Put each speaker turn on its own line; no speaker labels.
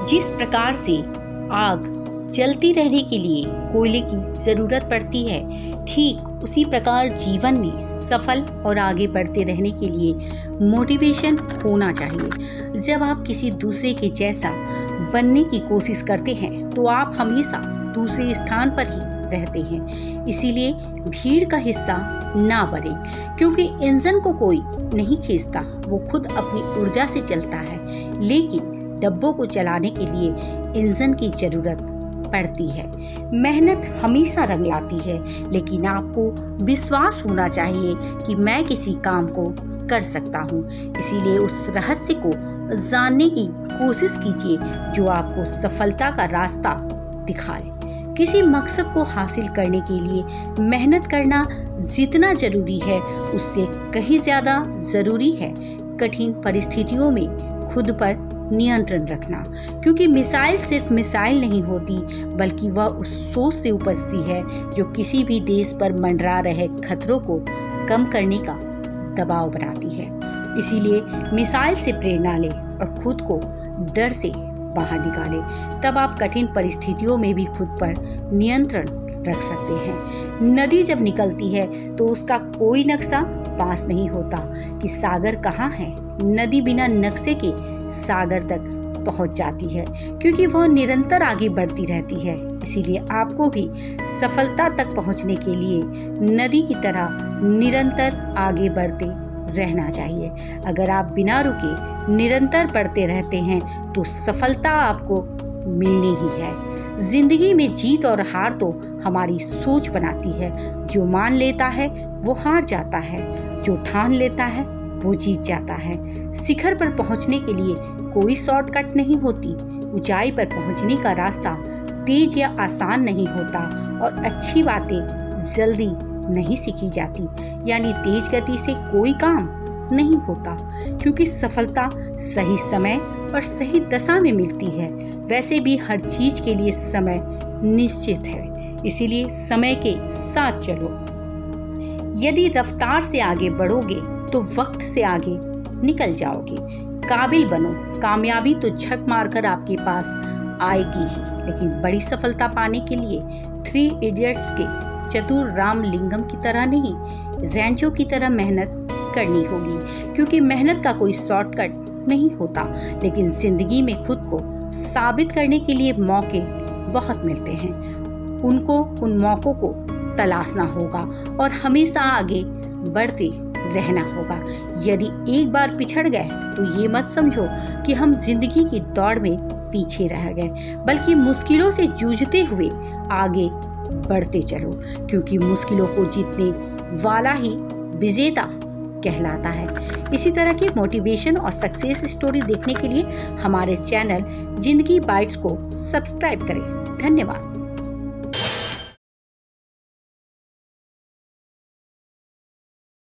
जिस प्रकार से आग जलती रहने के लिए कोयले की ज़रूरत पड़ती है, ठीक उसी प्रकार जीवन में सफल और आगे बढ़ते रहने के लिए मोटिवेशन होना चाहिए। जब आप किसी दूसरे के जैसा बनने की कोशिश करते हैं तो आप हमेशा दूसरे स्थान पर ही रहते हैं। इसीलिए भीड़ का हिस्सा ना बने, क्योंकि इंजन को कोई नहीं खींचता, वो खुद अपनी ऊर्जा से चलता है। लेकिन डब्बों को चलाने के लिए इंजन की जरूरत पड़ती है। मेहनत हमेशा रंग लाती है, लेकिन आपको विश्वास होना चाहिए कि मैं किसी काम को कर सकता हूँ। इसीलिए उस रहस्य को जानने की कोशिश कीजिए जो आपको सफलता का रास्ता दिखाए। किसी मकसद को हासिल करने के लिए मेहनत करना जितना जरूरी है, उससे कहीं ज़्यादा जरूरी है कठिन परिस्थितियों में खुद पर नियंत्रण रखना। क्योंकि मिसाइल सिर्फ मिसाइल नहीं होती, बल्कि वह उस सोच से उपजती है जो किसी भी देश पर मंडरा रहे खतरों को कम करने का दबाव बनाती है। इसीलिए मिसाइल से प्रेरणा लें और खुद को डर से बाहर निकालें। तब आप कठिन परिस्थितियों में भी खुद पर नियंत्रण रख सकते हैं। नदी जब निकलती है तो उसका कोई नक्शा पास नहीं होता कि सागर कहाँ है। नदी बिना नक्शे के सागर तक पहुंच जाती है, क्योंकि वह निरंतर आगे बढ़ती रहती है। इसीलिए आपको भी सफलता तक पहुंचने के लिए नदी की तरह निरंतर आगे बढ़ते रहना चाहिए। अगर आप बिना रुके निरंतर बढ़ते रहते हैं तो सफलता आपको मिलनी ही है। जिंदगी में जीत और हार तो हमारी सोच बनाती है। जो मान लेता है वो हार जाता है, जो ठान लेता है वो जीत जाता है। शिखर पर पहुंचने के लिए कोई शॉर्टकट नहीं होती। ऊंचाई पर पहुंचने का रास्ता तेज या आसान नहीं होता, और अच्छी बातें जल्दी नहीं सीखी जाती। यानी तेज गति से कोई काम नहीं होता, क्योंकि सफलता सही समय और सही दशा में मिलती है। वैसे भी हर चीज के लिए समय निश्चित है, इसीलिए समय के साथ चलो। यदि रफ्तार से आगे बढ़ोगे तो वक्त से आगे निकल जाओगे। काबिल बनो, कामयाबी तो झक मारकर आपके पास आएगी ही, लेकिन बड़ी सफलता पाने के लिए 3 इडियट्स के चतुर रामलिंगम की तरह नहीं, रैंचो की तरह मेहनत करनी होगी। क्योंकि मेहनत का कोई शॉर्टकट नहीं होता, लेकिन जिंदगी में खुद को साबित करने के लिए मौके बहुत मिलते हैं। उन मौकों को तलाशना होगा और हमेशा आगे बढ़ते रहना होगा। यदि एक बार पिछड़ गए तो ये मत समझो कि हम जिंदगी की दौड़ में पीछे रह गए, बल्कि मुश्किलों से जूझते हुए आगे बढ़ते चलो, क्योंकि मुश्किलों को जीतने वाला ही विजेता कहलाता है। इसी तरह की मोटिवेशन और सक्सेस स्टोरी देखने के लिए हमारे चैनल जिंदगी बाइट्स को सब्सक्राइब करें। धन्यवाद।